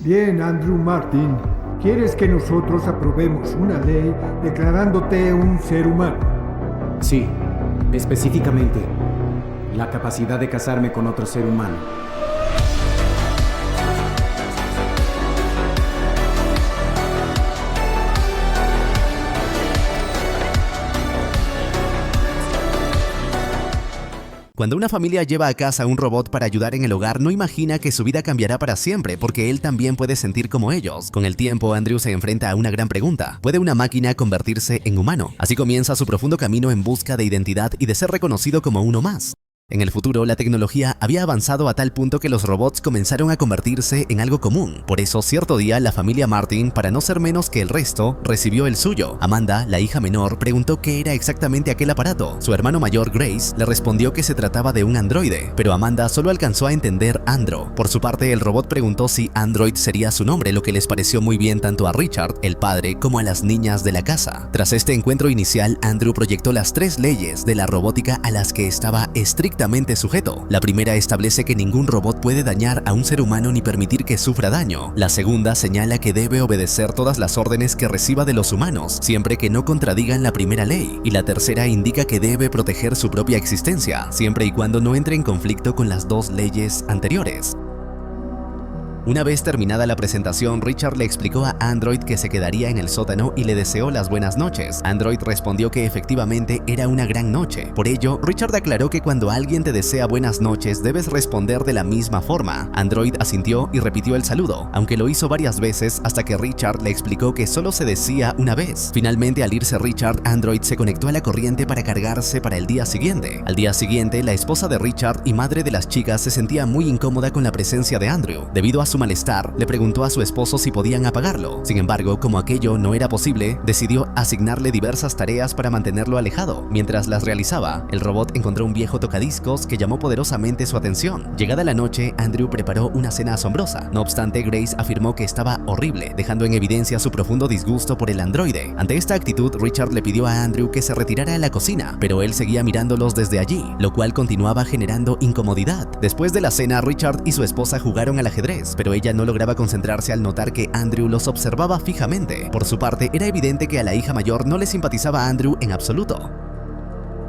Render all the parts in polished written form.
Bien, Andrew Martin. ¿Quieres que nosotros aprobemos una ley declarándote un ser humano? Sí, específicamente, la capacidad de casarme con otro ser humano. Cuando una familia lleva a casa un robot para ayudar en el hogar, no imagina que su vida cambiará para siempre, porque él también puede sentir como ellos. Con el tiempo, Andrew se enfrenta a una gran pregunta: ¿puede una máquina convertirse en humano? Así comienza su profundo camino en busca de identidad y de ser reconocido como uno más. En el futuro, la tecnología había avanzado a tal punto que los robots comenzaron a convertirse en algo común. Por eso, cierto día, la familia Martin, para no ser menos que el resto, recibió el suyo. Amanda, la hija menor, preguntó qué era exactamente aquel aparato. Su hermano mayor, Grace, le respondió que se trataba de un androide, pero Amanda solo alcanzó a entender Andro. Por su parte, el robot preguntó si Android sería su nombre, lo que les pareció muy bien tanto a Richard, el padre, como a las niñas de la casa. Tras este encuentro inicial, Andrew proyectó las 3 leyes de la robótica a las que estaba estrictamente sujeto. La primera establece que ningún robot puede dañar a un ser humano ni permitir que sufra daño. La segunda señala que debe obedecer todas las órdenes que reciba de los humanos, siempre que no contradigan la primera ley. Y la tercera indica que debe proteger su propia existencia, siempre y cuando no entre en conflicto con las 2 leyes anteriores. Una vez terminada la presentación, Richard le explicó a Android que se quedaría en el sótano y le deseó las buenas noches. Android respondió que efectivamente era una gran noche. Por ello, Richard aclaró que cuando alguien te desea buenas noches, debes responder de la misma forma. Android asintió y repitió el saludo, aunque lo hizo varias veces hasta que Richard le explicó que solo se decía una vez. Finalmente, al irse Richard, Android se conectó a la corriente para cargarse para el día siguiente. Al día siguiente, la esposa de Richard y madre de las chicas se sentía muy incómoda con la presencia de Andrew. Debido a su malestar, le preguntó a su esposo si podían apagarlo. Sin embargo, como aquello no era posible, decidió asignarle diversas tareas para mantenerlo alejado. Mientras las realizaba, el robot encontró un viejo tocadiscos que llamó poderosamente su atención. Llegada la noche, Andrew preparó una cena asombrosa. No obstante, Grace afirmó que estaba horrible, dejando en evidencia su profundo disgusto por el androide. Ante esta actitud, Richard le pidió a Andrew que se retirara a la cocina, pero él seguía mirándolos desde allí, lo cual continuaba generando incomodidad. Después de la cena, Richard y su esposa jugaron al ajedrez, pero ella no lograba concentrarse al notar que Andrew los observaba fijamente. Por su parte, era evidente que a la hija mayor no le simpatizaba a Andrew en absoluto.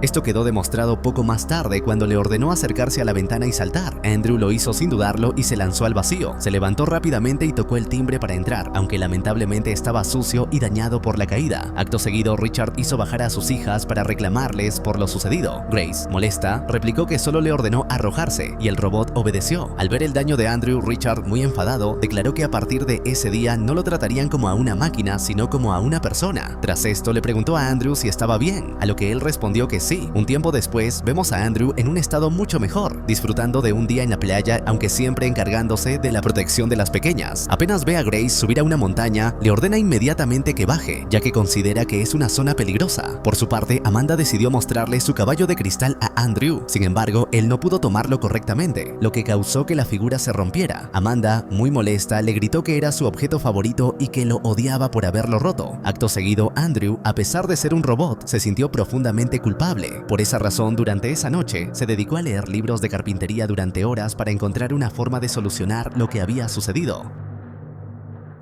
Esto quedó demostrado poco más tarde cuando le ordenó acercarse a la ventana y saltar. Andrew lo hizo sin dudarlo y se lanzó al vacío. Se levantó rápidamente y tocó el timbre para entrar, aunque lamentablemente estaba sucio y dañado por la caída. Acto seguido, Richard hizo bajar a sus hijas para reclamarles por lo sucedido. Grace, molesta, replicó que solo le ordenó arrojarse y el robot obedeció. Al ver el daño de Andrew, Richard, muy enfadado, declaró que a partir de ese día no lo tratarían como a una máquina, sino como a una persona. Tras esto, le preguntó a Andrew si estaba bien, a lo que él respondió que sí. Un tiempo después, vemos a Andrew en un estado mucho mejor, disfrutando de un día en la playa, aunque siempre encargándose de la protección de las pequeñas. Apenas ve a Grace subir a una montaña, le ordena inmediatamente que baje, ya que considera que es una zona peligrosa. Por su parte, Amanda decidió mostrarle su caballo de cristal a Andrew. Sin embargo, él no pudo tomarlo correctamente, lo que causó que la figura se rompiera. Amanda, muy molesta, le gritó que era su objeto favorito y que lo odiaba por haberlo roto. Acto seguido, Andrew, a pesar de ser un robot, se sintió profundamente culpable. Por esa razón, durante esa noche, se dedicó a leer libros de carpintería durante horas para encontrar una forma de solucionar lo que había sucedido.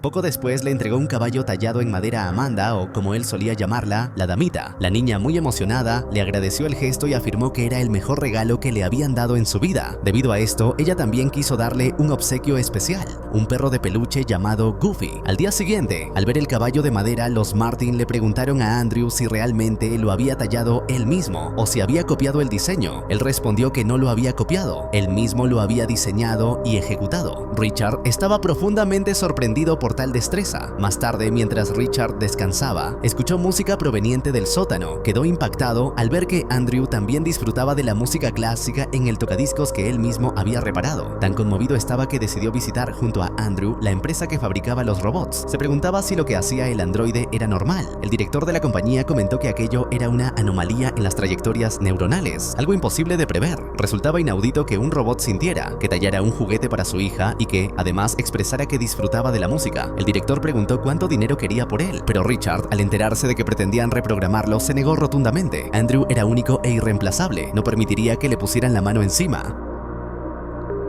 Poco después le entregó un caballo tallado en madera a Amanda, o como él solía llamarla, la damita. La niña, muy emocionada, le agradeció el gesto y afirmó que era el mejor regalo que le habían dado en su vida. Debido a esto, ella también quiso darle un obsequio especial, un perro de peluche llamado Goofy. Al día siguiente, al ver el caballo de madera, los Martin le preguntaron a Andrew si realmente lo había tallado él mismo o si había copiado el diseño. Él respondió que no lo había copiado, él mismo lo había diseñado y ejecutado. Richard estaba profundamente sorprendido por tal destreza. Más tarde, mientras Richard descansaba, escuchó música proveniente del sótano. Quedó impactado al ver que Andrew también disfrutaba de la música clásica en el tocadiscos que él mismo había reparado. Tan conmovido estaba que decidió visitar junto a Andrew la empresa que fabricaba los robots. Se preguntaba si lo que hacía el androide era normal. El director de la compañía comentó que aquello era una anomalía en las trayectorias neuronales, algo imposible de prever. Resultaba inaudito que un robot sintiera, que tallara un juguete para su hija y que, además, expresara que disfrutaba de la música. El director preguntó cuánto dinero quería por él, pero Richard, al enterarse de que pretendían reprogramarlo, se negó rotundamente. Andrew era único e irreemplazable, no permitiría que le pusieran la mano encima.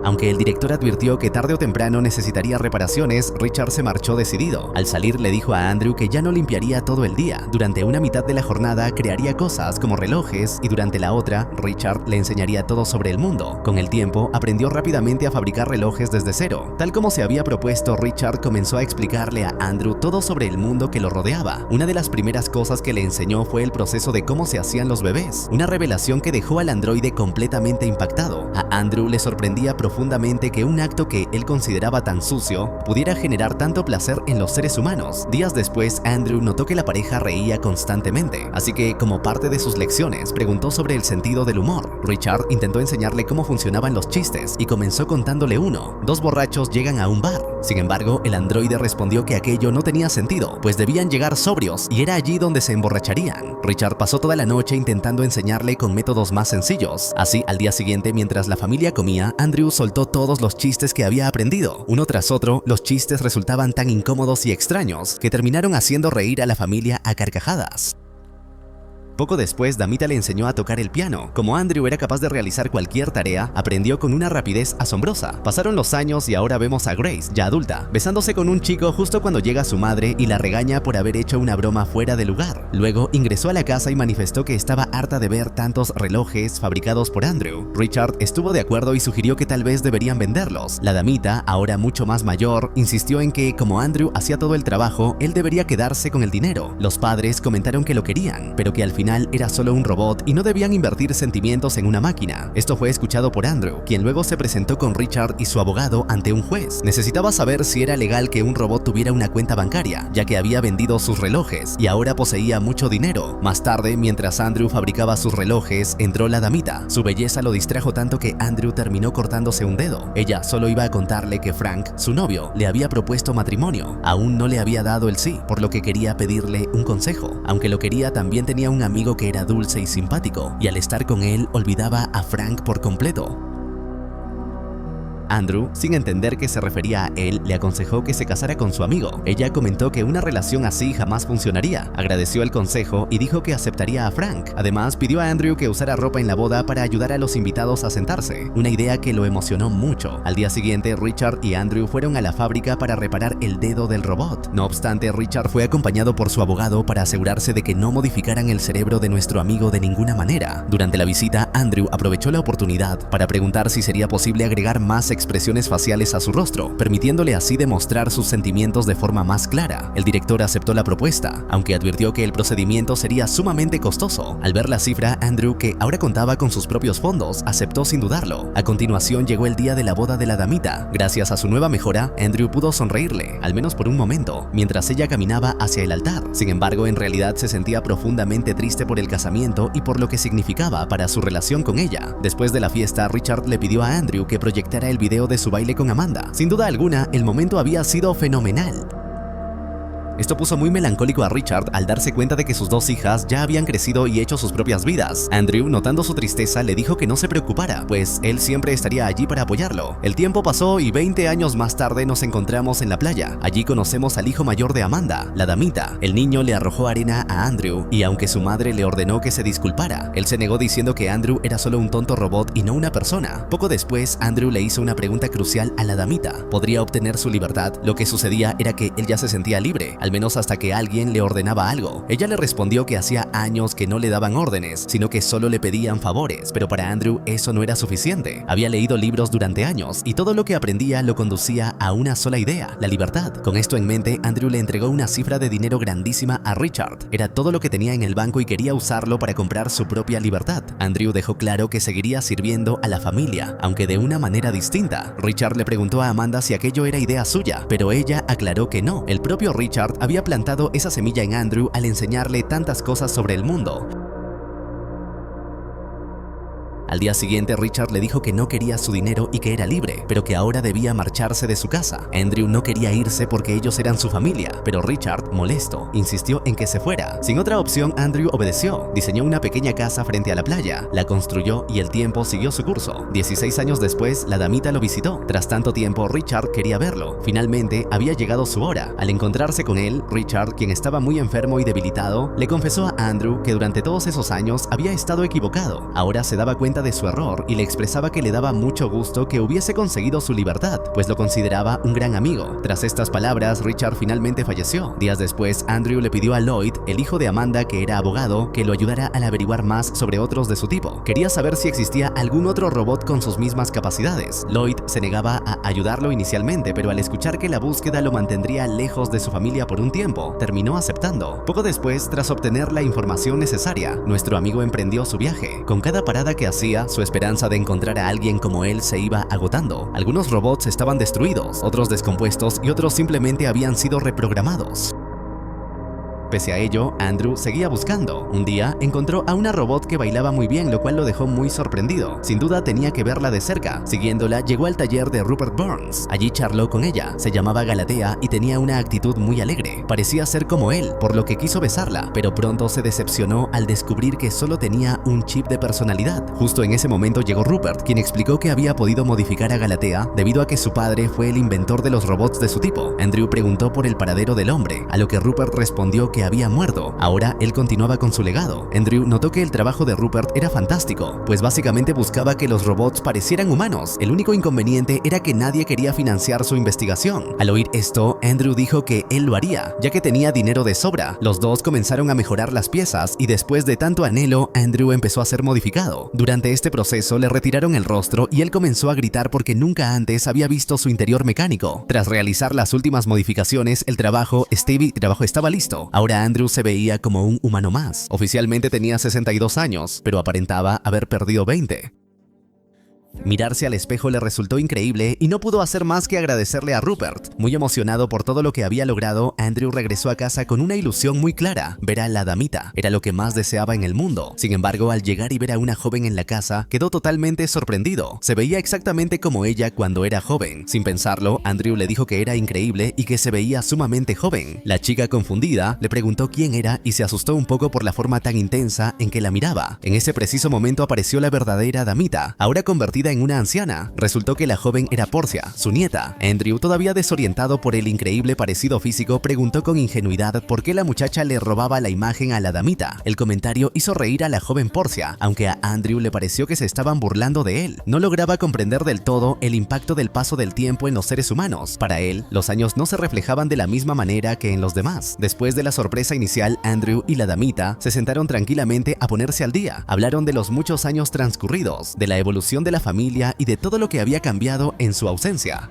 Aunque el director advirtió que tarde o temprano necesitaría reparaciones, Richard se marchó decidido. Al salir le dijo a Andrew que ya no limpiaría todo el día. Durante una mitad de la jornada crearía cosas como relojes y durante la otra, Richard le enseñaría todo sobre el mundo. Con el tiempo, aprendió rápidamente a fabricar relojes desde cero. Tal como se había propuesto, Richard comenzó a explicarle a Andrew todo sobre el mundo que lo rodeaba. Una de las primeras cosas que le enseñó fue el proceso de cómo se hacían los bebés, una revelación que dejó al androide completamente impactado. A Andrew le sorprendía profundamente que un acto que él consideraba tan sucio pudiera generar tanto placer en los seres humanos. Días después, Andrew notó que la pareja reía constantemente, así que, como parte de sus lecciones, preguntó sobre el sentido del humor. Richard intentó enseñarle cómo funcionaban los chistes y comenzó contándole uno. Dos borrachos llegan a un bar. Sin embargo, el androide respondió que aquello no tenía sentido, pues debían llegar sobrios y era allí donde se emborracharían. Richard pasó toda la noche intentando enseñarle con métodos más sencillos. Así, al día siguiente, mientras la familia comía, Andrew soltó todos los chistes que había aprendido. Uno tras otro, los chistes resultaban tan incómodos y extraños que terminaron haciendo reír a la familia a carcajadas. Poco después, Damita le enseñó a tocar el piano. Como Andrew era capaz de realizar cualquier tarea, aprendió con una rapidez asombrosa. Pasaron los años y ahora vemos a Grace, ya adulta, besándose con un chico justo cuando llega su madre y la regaña por haber hecho una broma fuera de lugar. Luego, ingresó a la casa y manifestó que estaba harta de ver tantos relojes fabricados por Andrew. Richard estuvo de acuerdo y sugirió que tal vez deberían venderlos. La damita, ahora mucho más mayor, insistió en que, como Andrew hacía todo el trabajo, él debería quedarse con el dinero. Los padres comentaron que lo querían, pero que al final era solo un robot y no debían invertir sentimientos en una máquina. Esto fue escuchado por Andrew, quien luego se presentó con Richard y su abogado ante un juez. Necesitaba saber si era legal que un robot tuviera una cuenta bancaria, ya que había vendido sus relojes y ahora poseía mucho dinero. Más tarde, mientras Andrew fabricaba sus relojes, entró la damita. Su belleza lo distrajo tanto que Andrew terminó cortándose un dedo. Ella solo iba a contarle que Frank, su novio, le había propuesto matrimonio. Aún no le había dado el sí, por lo que quería pedirle un consejo. Aunque lo quería, también tenía un amigo que era dulce y simpático, y al estar con él olvidaba a Frank por completo. Andrew, sin entender que se refería a él, le aconsejó que se casara con su amigo. Ella comentó que una relación así jamás funcionaría. Agradeció el consejo y dijo que aceptaría a Frank. Además, pidió a Andrew que usara ropa en la boda para ayudar a los invitados a sentarse, una idea que lo emocionó mucho. Al día siguiente, Richard y Andrew fueron a la fábrica para reparar el dedo del robot. No obstante, Richard fue acompañado por su abogado para asegurarse de que no modificaran el cerebro de nuestro amigo de ninguna manera. Durante la visita, Andrew aprovechó la oportunidad para preguntar si sería posible agregar más expresiones faciales a su rostro, permitiéndole así demostrar sus sentimientos de forma más clara. El director aceptó la propuesta, aunque advirtió que el procedimiento sería sumamente costoso. Al ver la cifra, Andrew, que ahora contaba con sus propios fondos, aceptó sin dudarlo. A continuación llegó el día de la boda de la damita. Gracias a su nueva mejora, Andrew pudo sonreírle, al menos por un momento, mientras ella caminaba hacia el altar. Sin embargo, en realidad se sentía profundamente triste por el casamiento y por lo que significaba para su relación con ella. Después de la fiesta, Richard le pidió a Andrew que proyectara el video de su baile con Amanda. Sin duda alguna, el momento había sido fenomenal. Esto puso muy melancólico a Richard al darse cuenta de que sus dos hijas ya habían crecido y hecho sus propias vidas. Andrew, notando su tristeza, le dijo que no se preocupara, pues él siempre estaría allí para apoyarlo. El tiempo pasó y 20 años más tarde nos encontramos en la playa. Allí conocemos al hijo mayor de Amanda, la damita. El niño le arrojó arena a Andrew y aunque su madre le ordenó que se disculpara, él se negó diciendo que Andrew era solo un tonto robot y no una persona. Poco después, Andrew le hizo una pregunta crucial a la damita. ¿Podría obtener su libertad? Lo que sucedía era que él ya se sentía libre, al menos hasta que alguien le ordenaba algo. Ella le respondió que hacía años que no le daban órdenes, sino que solo le pedían favores, pero para Andrew eso no era suficiente. Había leído libros durante años y todo lo que aprendía lo conducía a una sola idea, la libertad. Con esto en mente, Andrew le entregó una cifra de dinero grandísima a Richard. Era todo lo que tenía en el banco y quería usarlo para comprar su propia libertad. Andrew dejó claro que seguiría sirviendo a la familia, aunque de una manera distinta. Richard le preguntó a Amanda si aquello era idea suya, pero ella aclaró que no. El propio Richard había plantado esa semilla en Andrew al enseñarle tantas cosas sobre el mundo. Al día siguiente, Richard le dijo que no quería su dinero y que era libre, pero que ahora debía marcharse de su casa. Andrew no quería irse porque ellos eran su familia, pero Richard, molesto, insistió en que se fuera. Sin otra opción, Andrew obedeció. Diseñó una pequeña casa frente a la playa, la construyó y el tiempo siguió su curso. 16 años después, la damita lo visitó. Tras tanto tiempo, Richard quería verlo. Finalmente, había llegado su hora. Al encontrarse con él, Richard, quien estaba muy enfermo y debilitado, le confesó a Andrew que durante todos esos años había estado equivocado. Ahora se daba cuenta cuenta de su error y le expresaba que le daba mucho gusto que hubiese conseguido su libertad, pues lo consideraba un gran amigo. Tras estas palabras, Richard finalmente falleció. Días después, Andrew le pidió a Lloyd, el hijo de Amanda que era abogado, que lo ayudara al averiguar más sobre otros de su tipo. Quería saber si existía algún otro robot con sus mismas capacidades. Lloyd se negaba a ayudarlo inicialmente, pero al escuchar que la búsqueda lo mantendría lejos de su familia por un tiempo, terminó aceptando. Poco después, tras obtener la información necesaria, nuestro amigo emprendió su viaje. Con cada parada que hacía, su esperanza de encontrar a alguien como él se iba agotando. Algunos robots estaban destruidos, otros descompuestos y otros simplemente habían sido reprogramados. Pese a ello, Andrew seguía buscando. Un día, encontró a una robot que bailaba muy bien, lo cual lo dejó muy sorprendido. Sin duda tenía que verla de cerca. Siguiéndola, llegó al taller de Rupert Burns. Allí charló con ella. Se llamaba Galatea y tenía una actitud muy alegre. Parecía ser como él, por lo que quiso besarla, pero pronto se decepcionó al descubrir que solo tenía un chip de personalidad. Justo en ese momento llegó Rupert, quien explicó que había podido modificar a Galatea debido a que su padre fue el inventor de los robots de su tipo. Andrew preguntó por el paradero del hombre, a lo que Rupert respondió que había muerto. Ahora él continuaba con su legado. Andrew notó que el trabajo de Rupert era fantástico, pues básicamente buscaba que los robots parecieran humanos. El único inconveniente era que nadie quería financiar su investigación. Al oír esto, Andrew dijo que él lo haría, ya que tenía dinero de sobra. Los dos comenzaron a mejorar las piezas y después de tanto anhelo, Andrew empezó a ser modificado. Durante este proceso le retiraron el rostro y él comenzó a gritar porque nunca antes había visto su interior mecánico. Tras realizar las últimas modificaciones, el trabajo estaba listo. Ahora Andrew se veía como un humano más. Oficialmente tenía 62 años, pero aparentaba haber perdido 20. Mirarse al espejo le resultó increíble y no pudo hacer más que agradecerle a Rupert. Muy emocionado por todo lo que había logrado, Andrew regresó a casa con una ilusión muy clara: ver a la damita. Era lo que más deseaba en el mundo. Sin embargo, al llegar y ver a una joven en la casa, quedó totalmente sorprendido. Se veía exactamente como ella cuando era joven. Sin pensarlo, Andrew le dijo que era increíble y que se veía sumamente joven. La chica, confundida, le preguntó quién era y se asustó un poco por la forma tan intensa en que la miraba. En ese preciso momento apareció la verdadera damita, ahora convertida en una anciana. Resultó que la joven era Portia, su nieta. Andrew, todavía desorientado por el increíble parecido físico, preguntó con ingenuidad por qué la muchacha le robaba la imagen a la damita. El comentario hizo reír a la joven Portia, aunque a Andrew le pareció que se estaban burlando de él. No lograba comprender del todo el impacto del paso del tiempo en los seres humanos. Para él, los años no se reflejaban de la misma manera que en los demás. Después de la sorpresa inicial, Andrew y la damita se sentaron tranquilamente a ponerse al día. Hablaron de los muchos años transcurridos, de la evolución de la familia y de todo lo que había cambiado en su ausencia.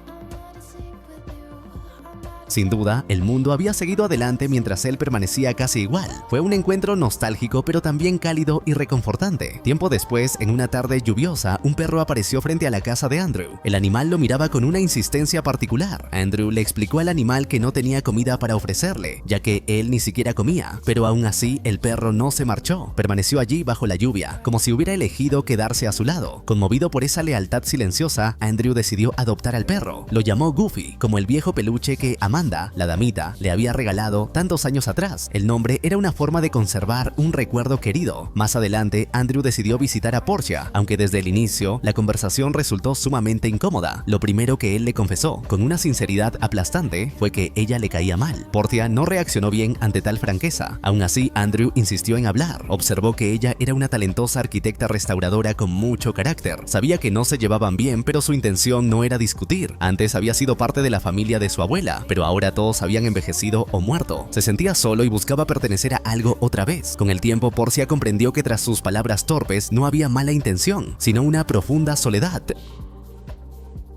Sin duda, el mundo había seguido adelante mientras él permanecía casi igual. Fue un encuentro nostálgico pero también cálido y reconfortante. Tiempo después, en una tarde lluviosa, un perro apareció frente a la casa de Andrew. El animal lo miraba con una insistencia particular. Andrew le explicó al animal que no tenía comida para ofrecerle, ya que él ni siquiera comía, pero aún así el perro no se marchó. Permaneció allí bajo la lluvia, como si hubiera elegido quedarse a su lado. Conmovido por esa lealtad silenciosa, Andrew decidió adoptar al perro. Lo llamó Goofy, como el viejo peluche que Amanda, la damita, le había regalado tantos años atrás. El nombre era una forma de conservar un recuerdo querido. Más adelante, Andrew decidió visitar a Portia, aunque desde el inicio la conversación resultó sumamente incómoda. Lo primero que él le confesó, con una sinceridad aplastante, fue que ella le caía mal. Portia no reaccionó bien ante tal franqueza. Aún así, Andrew insistió en hablar. Observó que ella era una talentosa arquitecta restauradora con mucho carácter. Sabía que no se llevaban bien, pero su intención no era discutir. Antes había sido parte de la familia de su abuela, pero ahora todos habían envejecido o muerto. Se sentía solo y buscaba pertenecer a algo otra vez. Con el tiempo, Portia comprendió que tras sus palabras torpes no había mala intención, sino una profunda soledad.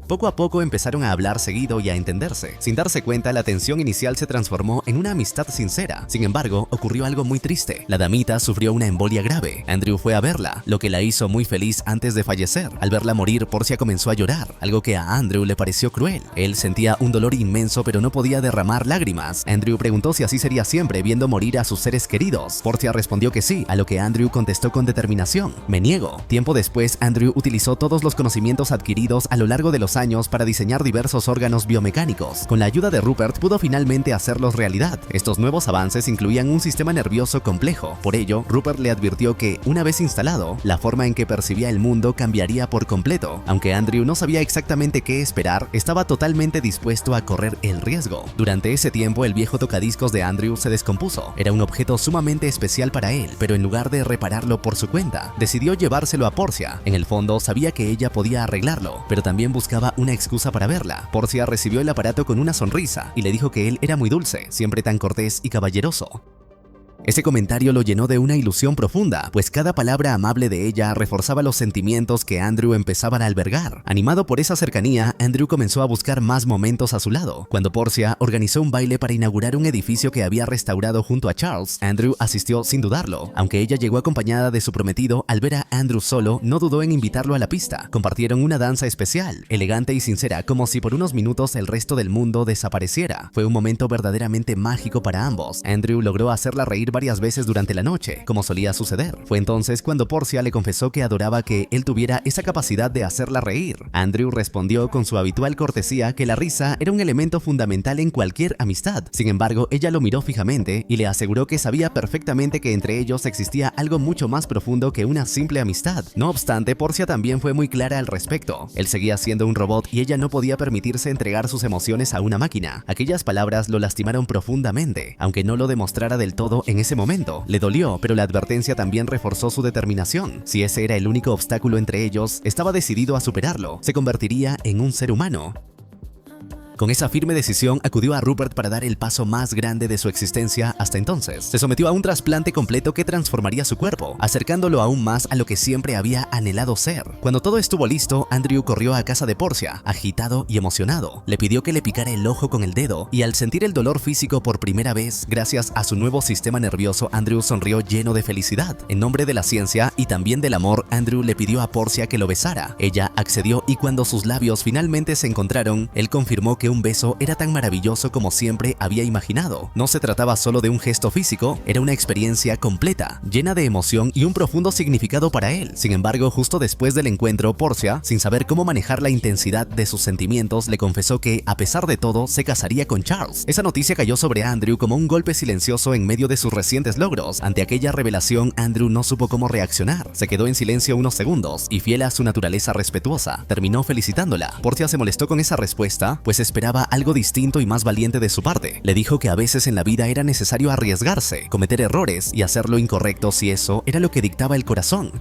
Poco a poco empezaron a hablar seguido y a entenderse. Sin darse cuenta, la tensión inicial se transformó en una amistad sincera. Sin embargo, ocurrió algo muy triste. La damita sufrió una embolia grave. Andrew fue a verla, lo que la hizo muy feliz antes de fallecer. Al verla morir, Portia comenzó a llorar, algo que a Andrew le pareció cruel. Él sentía un dolor inmenso, pero no podía derramar lágrimas. Andrew preguntó si así sería siempre, viendo morir a sus seres queridos. Portia respondió que sí, a lo que Andrew contestó con determinación: me niego. Tiempo después, Andrew utilizó todos los conocimientos adquiridos a lo largo de los varios años para diseñar diversos órganos biomecánicos. Con la ayuda de Rupert pudo finalmente hacerlos realidad. Estos nuevos avances incluían un sistema nervioso complejo. Por ello, Rupert le advirtió que, una vez instalado, la forma en que percibía el mundo cambiaría por completo. Aunque Andrew no sabía exactamente qué esperar, estaba totalmente dispuesto a correr el riesgo. Durante ese tiempo, el viejo tocadiscos de Andrew se descompuso. Era un objeto sumamente especial para él, pero en lugar de repararlo por su cuenta, decidió llevárselo a Portia. En el fondo, sabía que ella podía arreglarlo, pero también buscaba una excusa para verla. Portia recibió el aparato con una sonrisa y le dijo que él era muy dulce, siempre tan cortés y caballeroso. Ese comentario lo llenó de una ilusión profunda, pues cada palabra amable de ella reforzaba los sentimientos que Andrew empezaba a albergar. Animado por esa cercanía, Andrew comenzó a buscar más momentos a su lado. Cuando Portia organizó un baile para inaugurar un edificio que había restaurado junto a Charles, Andrew asistió sin dudarlo. Aunque ella llegó acompañada de su prometido, al ver a Andrew solo, no dudó en invitarlo a la pista. Compartieron una danza especial, elegante y sincera, como si por unos minutos el resto del mundo desapareciera. Fue un momento verdaderamente mágico para ambos. Andrew logró hacerla reír varias veces durante la noche, como solía suceder. Fue entonces cuando Portia le confesó que adoraba que él tuviera esa capacidad de hacerla reír. Andrew respondió con su habitual cortesía que la risa era un elemento fundamental en cualquier amistad. Sin embargo, ella lo miró fijamente y le aseguró que sabía perfectamente que entre ellos existía algo mucho más profundo que una simple amistad. No obstante, Portia también fue muy clara al respecto. Él seguía siendo un robot y ella no podía permitirse entregar sus emociones a una máquina. Aquellas palabras lo lastimaron profundamente, aunque no lo demostrara del todo en ese momento. Le dolió, pero la advertencia también reforzó su determinación. Si ese era el único obstáculo entre ellos, estaba decidido a superarlo. Se convertiría en un ser humano. Con esa firme decisión, acudió a Rupert para dar el paso más grande de su existencia hasta entonces. Se sometió a un trasplante completo que transformaría su cuerpo, acercándolo aún más a lo que siempre había anhelado ser. Cuando todo estuvo listo, Andrew corrió a casa de Portia, agitado y emocionado. Le pidió que le picara el ojo con el dedo, y al sentir el dolor físico por primera vez, gracias a su nuevo sistema nervioso, Andrew sonrió lleno de felicidad. En nombre de la ciencia y también del amor, Andrew le pidió a Portia que lo besara. Ella accedió y cuando sus labios finalmente se encontraron, él confirmó que un beso era tan maravilloso como siempre había imaginado. No se trataba solo de un gesto físico, era una experiencia completa, llena de emoción y un profundo significado para él. Sin embargo, justo después del encuentro, Portia, sin saber cómo manejar la intensidad de sus sentimientos, le confesó que, a pesar de todo, se casaría con Charles. Esa noticia cayó sobre Andrew como un golpe silencioso en medio de sus recientes logros. Ante aquella revelación, Andrew no supo cómo reaccionar. Se quedó en silencio unos segundos y, fiel a su naturaleza respetuosa, terminó felicitándola. Portia se molestó con esa respuesta, pues esperaba algo distinto y más valiente de su parte. Le dijo que a veces en la vida era necesario arriesgarse, cometer errores y hacer lo incorrecto si eso era lo que dictaba el corazón.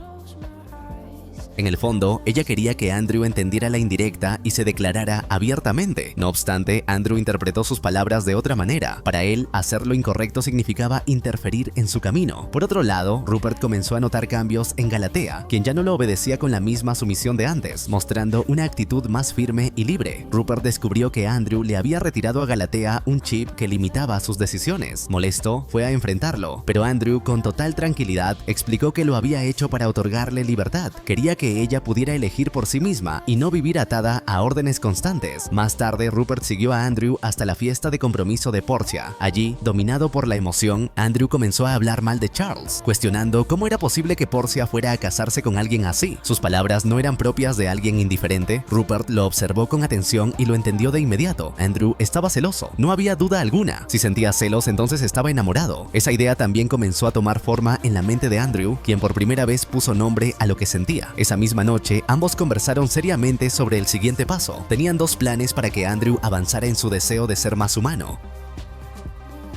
En el fondo, ella quería que Andrew entendiera la indirecta y se declarara abiertamente. No obstante, Andrew interpretó sus palabras de otra manera. Para él, hacer lo incorrecto significaba interferir en su camino. Por otro lado, Rupert comenzó a notar cambios en Galatea, quien ya no lo obedecía con la misma sumisión de antes, mostrando una actitud más firme y libre. Rupert descubrió que Andrew le había retirado a Galatea un chip que limitaba sus decisiones. Molesto, fue a enfrentarlo, pero Andrew, con total tranquilidad, explicó que lo había hecho para otorgarle libertad. Quería que ella pudiera elegir por sí misma y no vivir atada a órdenes constantes. Más tarde, Rupert siguió a Andrew hasta la fiesta de compromiso de Portia. Allí, dominado por la emoción, Andrew comenzó a hablar mal de Charles, cuestionando cómo era posible que Portia fuera a casarse con alguien así. Sus palabras no eran propias de alguien indiferente. Rupert lo observó con atención y lo entendió de inmediato. Andrew estaba celoso, no había duda alguna. Si sentía celos, entonces estaba enamorado. Esa idea también comenzó a tomar forma en la mente de Andrew, quien por primera vez puso nombre a lo que sentía. Esa misma noche, ambos conversaron seriamente sobre el siguiente paso. Tenían dos planes para que Andrew avanzara en su deseo de ser más humano.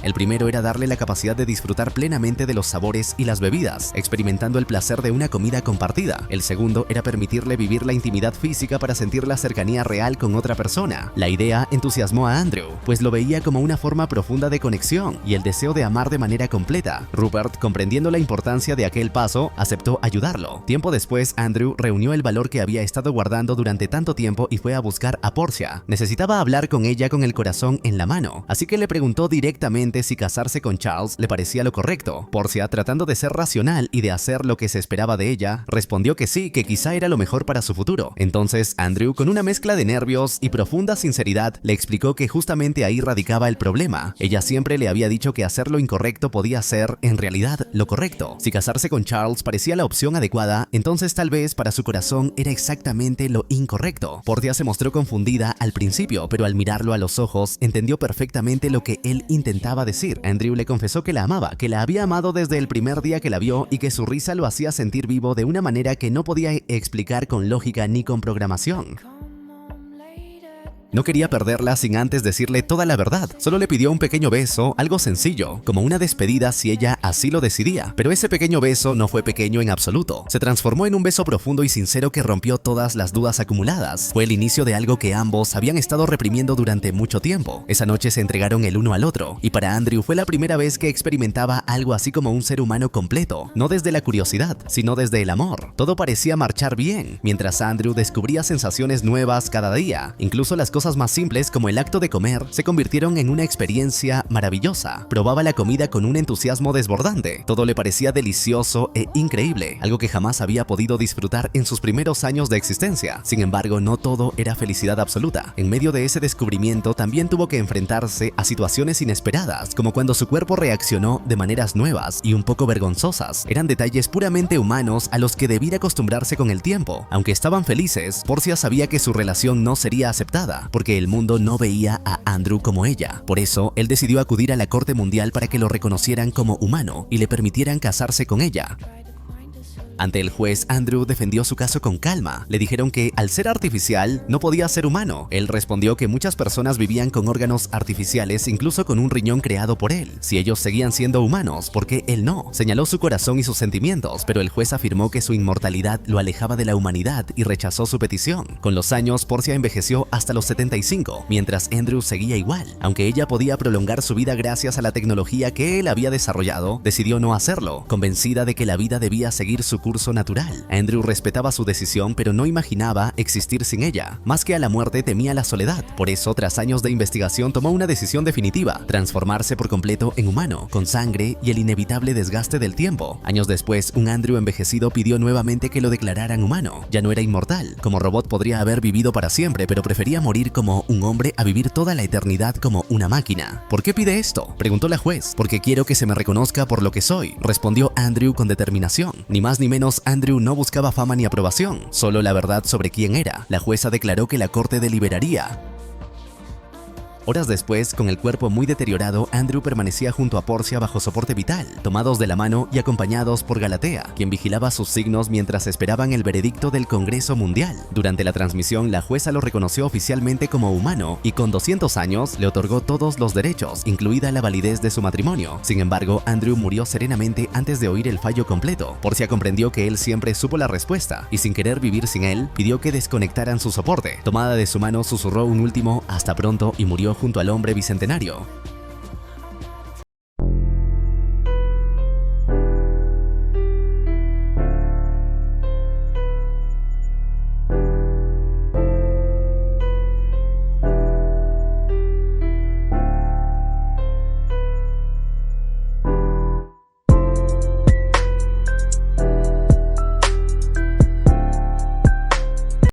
El primero era darle la capacidad de disfrutar plenamente de los sabores y las bebidas, experimentando el placer de una comida compartida. El segundo era permitirle vivir la intimidad física para sentir la cercanía real con otra persona. La idea entusiasmó a Andrew, pues lo veía como una forma profunda de conexión y el deseo de amar de manera completa. Rupert, comprendiendo la importancia de aquel paso, aceptó ayudarlo. Tiempo después, Andrew reunió el valor que había estado guardando durante tanto tiempo y fue a buscar a Portia. Necesitaba hablar con ella con el corazón en la mano, así que le preguntó directamente simplemente si casarse con Charles le parecía lo correcto. Portia, tratando de ser racional y de hacer lo que se esperaba de ella, respondió que sí, que quizá era lo mejor para su futuro. Entonces Andrew, con una mezcla de nervios y profunda sinceridad, le explicó que justamente ahí radicaba el problema. Ella siempre le había dicho que hacer lo incorrecto podía ser, en realidad, lo correcto. Si casarse con Charles parecía la opción adecuada, entonces tal vez para su corazón era exactamente lo incorrecto. Portia se mostró confundida al principio, pero al mirarlo a los ojos, entendió perfectamente lo que él intentaba decir. Andrew le confesó que la amaba, que la había amado desde el primer día que la vio y que su risa lo hacía sentir vivo de una manera que no podía explicar con lógica ni con programación. No quería perderla sin antes decirle toda la verdad. Solo le pidió un pequeño beso, algo sencillo, como una despedida si ella así lo decidía. Pero ese pequeño beso no fue pequeño en absoluto. Se transformó en un beso profundo y sincero que rompió todas las dudas acumuladas. Fue el inicio de algo que ambos habían estado reprimiendo durante mucho tiempo. Esa noche se entregaron el uno al otro, y para Andrew fue la primera vez que experimentaba algo así como un ser humano completo, no desde la curiosidad, sino desde el amor. Todo parecía marchar bien, mientras Andrew descubría sensaciones nuevas cada día. Incluso las cosas más simples como el acto de comer se convirtieron en una experiencia maravillosa. Probaba la comida con un entusiasmo desbordante. Todo le parecía delicioso e increíble, algo que jamás había podido disfrutar en sus primeros años de existencia. Sin embargo, no todo era felicidad absoluta. En medio de ese descubrimiento también tuvo que enfrentarse a situaciones inesperadas, como cuando su cuerpo reaccionó de maneras nuevas y un poco vergonzosas. Eran detalles puramente humanos a los que debía acostumbrarse con el tiempo. Aunque estaban felices, Portia sabía que su relación no sería aceptada, porque el mundo no veía a Andrew como ella. Por eso, él decidió acudir a la Corte Mundial para que lo reconocieran como humano y le permitieran casarse con ella. Ante el juez, Andrew defendió su caso con calma. Le dijeron que, al ser artificial, no podía ser humano. Él respondió que muchas personas vivían con órganos artificiales, incluso con un riñón creado por él. Si ellos seguían siendo humanos, ¿por qué él no? Señaló su corazón y sus sentimientos, pero el juez afirmó que su inmortalidad lo alejaba de la humanidad y rechazó su petición. Con los años, Portia envejeció hasta los 75, mientras Andrew seguía igual. Aunque ella podía prolongar su vida gracias a la tecnología que él había desarrollado, decidió no hacerlo, convencida de que la vida debía seguir su curso natural. Andrew respetaba su decisión, pero no imaginaba existir sin ella. Más que a la muerte, temía la soledad. Por eso, tras años de investigación, tomó una decisión definitiva: transformarse por completo en humano, con sangre y el inevitable desgaste del tiempo. Años después, un Andrew envejecido pidió nuevamente que lo declararan humano. Ya no era inmortal. Como robot podría haber vivido para siempre, pero prefería morir como un hombre a vivir toda la eternidad como una máquina. ¿Por qué pide esto?, preguntó la juez. Porque quiero que se me reconozca por lo que soy, respondió Andrew con determinación. Ni más ni menos, Andrew no buscaba fama ni aprobación, solo la verdad sobre quién era. La jueza declaró que la corte deliberaría. Horas después, con el cuerpo muy deteriorado, Andrew permanecía junto a Portia bajo soporte vital, tomados de la mano y acompañados por Galatea, quien vigilaba sus signos mientras esperaban el veredicto del Congreso Mundial. Durante la transmisión, la jueza lo reconoció oficialmente como humano y con 200 años le otorgó todos los derechos, incluida la validez de su matrimonio. Sin embargo, Andrew murió serenamente antes de oír el fallo completo. Portia comprendió que él siempre supo la respuesta y, sin querer vivir sin él, pidió que desconectaran su soporte. Tomada de su mano, susurró un último "hasta pronto" y murió junto al hombre bicentenario.